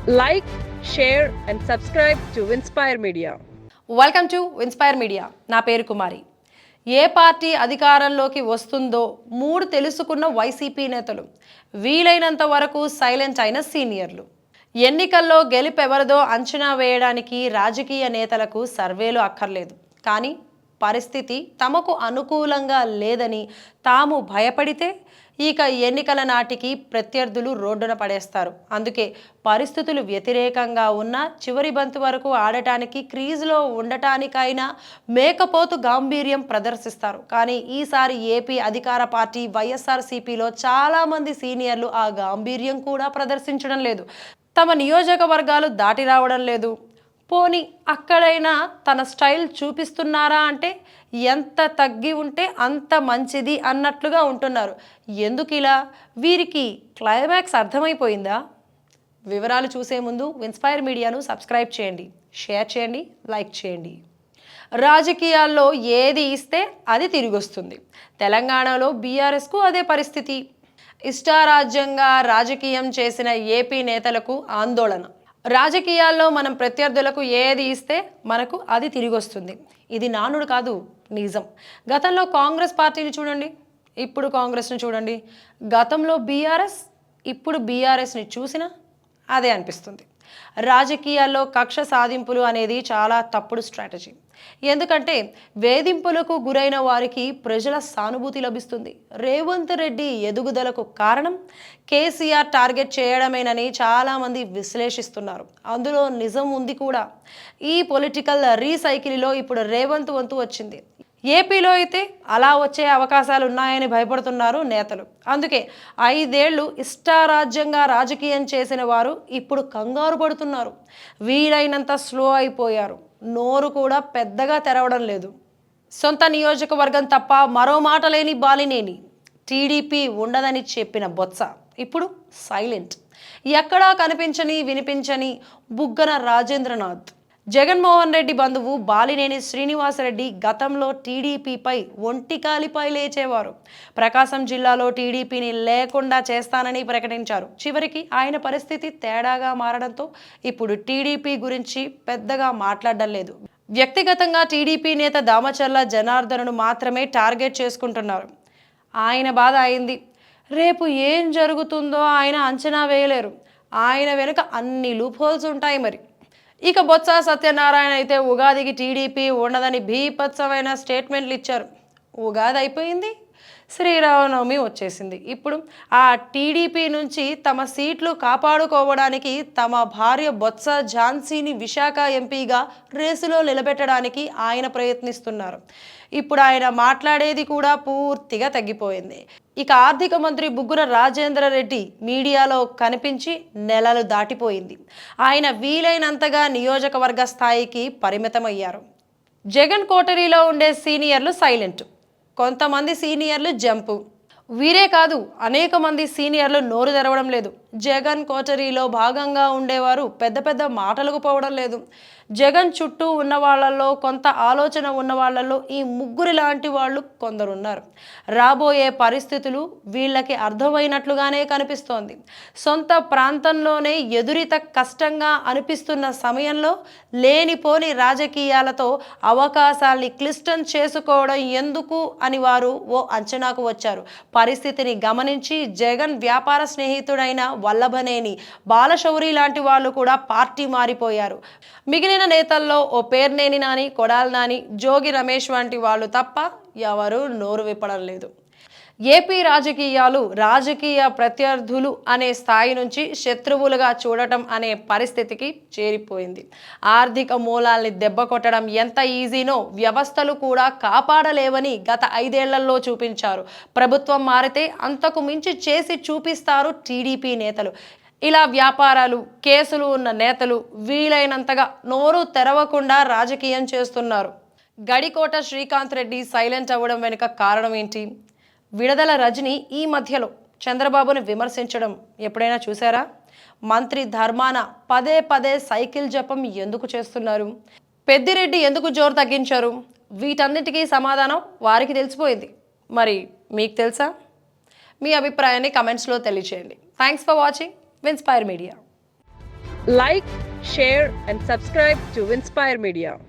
Like, share and subscribe to Inspire Media. Welcome to inspire media. నా పేరు కుమారి. ఏ party అధికారంలోకి వస్తుందో తెలుసుకున్న వైసీపీ నేతలు, వీలైనంత వరకు సైలెంట్ అయిన సీనియర్లు. ఎన్నికల్లో గెలుపెవరిదో అంచనా వేయడానికి రాజకీయ నేతలకు సర్వేలు అక్కర్లేదు. కానీ పరిస్థితి తమకు అనుకూలంగా లేదని తాము భయపడితే ఇక ఎన్నికల నాటికి ప్రత్యర్థులు రోడ్డున పడేస్తారు. అందుకే పరిస్థితులు వ్యతిరేకంగా ఉన్న చివరి బంతు వరకు ఆడటానికి, క్రీజ్లో ఉండటానికైనా మేకపోతు గాంభీర్యం ప్రదర్శిస్తారు. కానీ ఈసారి ఏపీ అధికార పార్టీ వైఎస్ఆర్సీపీలో చాలామంది సీనియర్లు ఆ గాంభీర్యం కూడా ప్రదర్శించడం లేదు. తమ నియోజకవర్గాలు దాటి రావడం లేదు. పోనీ అక్కడైనా తన స్టైల్ చూపిస్తున్నారా అంటే ఎంత తగ్గి ఉంటే అంత మంచిది అన్నట్లుగా ఉంటున్నారు. ఎందుకు ఇలా? వీరికి క్లైమాక్స్ అర్థమైపోయిందా? వివరాలు చూసే ముందు ఇన్స్పైర్ మీడియాను సబ్స్క్రైబ్ చేయండి, షేర్ చేయండి, లైక్ చేయండి. రాజకీయాల్లో ఏది ఇస్తే అది తిరిగి వస్తుంది. తెలంగాణలో బీఆర్ఎస్కు అదే పరిస్థితి. ఇష్టారాజ్యంగా రాజకీయం చేసిన ఏపీ నేతలకు ఆందోళన. రాజకీయాల్లో మనం ప్రత్యర్థులకు ఏది ఇస్తే మనకు అది తిరిగి వస్తుంది. ఇది నానుడు కాదు, నిజం. గతంలో కాంగ్రెస్ పార్టీని చూడండి, ఇప్పుడు కాంగ్రెస్ని చూడండి. గతంలో బీఆర్ఎస్, ఇప్పుడు బీఆర్ఎస్ని చూసినా అదే అనిపిస్తుంది. రాజకీయాల్లో కక్ష సాధింపులు అనేది చాలా తప్పుడు స్ట్రాటజీ. ఎందుకంటే వేధింపులకు గురైన వారికి ప్రజల సానుభూతి లభిస్తుంది. రేవంత్ రెడ్డి ఎదుగుదలకు కారణం కేసీఆర్ టార్గెట్ చేయడమేనని చాలామంది విశ్లేషిస్తున్నారు. అందులో నిజం ఉంది కూడా. ఈ పొలిటికల్ రీసైకిల్లో ఇప్పుడు రేవంత్ వంతు వచ్చింది. ఏపీలో అయితే అలా వచ్చే అవకాశాలు ఉన్నాయని భయపడుతున్నారు నేతలు. అందుకే 5 ఏళ్లు ఇష్టారాజ్యంగా రాజకీయం చేసిన వారు ఇప్పుడు కంగారు పడుతున్నారు. వీలైనంత స్లో అయిపోయారు. నోరు కూడా పెద్దగా తెరవడం లేదు. సొంత నియోజకవర్గం తప్ప మరో మాట లేని బాలినేని. టీడీపీ ఉండదని చెప్పిన బొత్స ఇప్పుడు సైలెంట్. ఎక్కడా కనిపించని వినిపించని బుగ్గన రాజేంద్రనాథ్. జగన్మోహన్ రెడ్డి బంధువు బాలినేని శ్రీనివాసరెడ్డి గతంలో టీడీపీపై ఒంటికాలిపై లేచేవారు. ప్రకాశం జిల్లాలో టీడీపీని లేకుండా చేస్తానని ప్రకటించారు. చివరికి ఆయన పరిస్థితి తేడాగా మారడంతో ఇప్పుడు టీడీపీ గురించి పెద్దగా మాట్లాడడం లేదు. వ్యక్తిగతంగా టీడీపీ నేత దామచర్ల జనార్దన్ను మాత్రమే టార్గెట్ చేసుకుంటున్నారు. ఆయన బాధ అయింది. రేపు ఏం జరుగుతుందో ఆయన అంచనా వేయలేరు. ఆయన వెనుక అన్ని లూప్ హోల్స్ ఉంటాయి. మరి ఇక బొత్స సత్యనారాయణ అయితే ఉగాదికి టీడీపీ ఉండదని భీభత్సమైన స్టేట్మెంట్లు ఇచ్చారు. ఉగాది అయిపోయింది, శ్రీరామనవమి వచ్చేసింది. ఇప్పుడు ఆ టీడీపీ నుంచి తమ సీట్లు కాపాడుకోవడానికి తమ భార్య బొత్స ఝాన్సీని విశాఖ ఎంపీగా రేసులో నిలబెట్టడానికి ఆయన ప్రయత్నిస్తున్నారు. ఇప్పుడు ఆయన మాట్లాడేది కూడా పూర్తిగా తగ్గిపోయింది. ఇక ఆర్థిక మంత్రి బుగ్గన రాజేంద్ర రెడ్డి మీడియాలో కనిపించి నెలలు దాటిపోయింది. ఆయన వీలైనంతగా నియోజకవర్గ స్థాయికి పరిమితమయ్యారు. జగన్ కోటరీలో ఉండే సీనియర్లు సైలెంట్, కొంతమంది సీనియర్లు జంపు. వీరే కాదు, అనేక మంది సీనియర్లు నోరు తెరవడం లేదు. జగన్ కోటరీలో భాగంగా ఉండేవారు పెద్ద పెద్ద మాటలకు పోవడం లేదు. జగన్ చుట్టూ ఉన్న వాళ్ళల్లో, కొంత ఆలోచన ఉన్న వాళ్ళల్లో ఈ ముగ్గురు లాంటి వాళ్ళు కొందరున్నారు. రాబోయే పరిస్థితులు వీళ్ళకి అర్థమైనట్లుగానే కనిపిస్తోంది. సొంత ప్రాంతంలోనే ఎదురిత కష్టంగా అనిపిస్తున్న సమయంలో లేనిపోని రాజకీయాలతో అవకాశాల్ని క్లిష్టం చేసుకోవడం ఎందుకు అని వారు ఓ అంచనాకు వచ్చారు. పరిస్థితిని గమనించి జగన్ వ్యాపార స్నేహితుడైన వల్లభనేని బాలశౌరి లాంటి వాళ్ళు కూడా పార్టీ మారిపోయారు. మిగిలిన నేతల్లో ఓ పేర్నేని నాని, కొడాలి నాని, జోగి రమేష్ వంటి వాళ్ళు తప్ప ఎవరు నోరు విప్పడం లేదు. ఏపీ రాజకీయాలు రాజకీయ ప్రత్యర్థులు అనే స్థాయి నుంచి శత్రువులుగా చూడటం అనే పరిస్థితికి చేరిపోయింది. ఆర్థిక మూలాల్ని దెబ్బ కొట్టడం ఎంత ఈజీనో వ్యవస్థలు కూడా కాపాడలేవని గత 5 ఏళ్లలో చూపించారు. ప్రభుత్వం మారితే అంతకు మించి చేసి చూపిస్తారు టీడీపీ నేతలు. ఇలా వ్యాపారాలు, కేసులు ఉన్న నేతలు వీలైనంతగా నోరు తెరవకుండా రాజకీయం చేస్తున్నారు. గడికోట శ్రీకాంత్ రెడ్డి సైలెంట్ అవ్వడం వెనుక కారణం ఏంటి? విడుదల రజని ఈ మధ్యలో చంద్రబాబును విమర్శించడం ఎప్పుడైనా చూసారా? మంత్రి ధర్మాన పదే పదే సైకిల్ జపం ఎందుకు చేస్తున్నారు? పెద్దిరెడ్డి ఎందుకు జోరు తగ్గించారు? వీటన్నిటికీ సమాధానం వారికి తెలిసిపోయింది. మరి మీకు తెలుసా? మీ అభిప్రాయాన్ని కమెంట్స్లో తెలియజేయండి. Thanks for watching inspire media. Like, share, and subscribe to Inspire Media.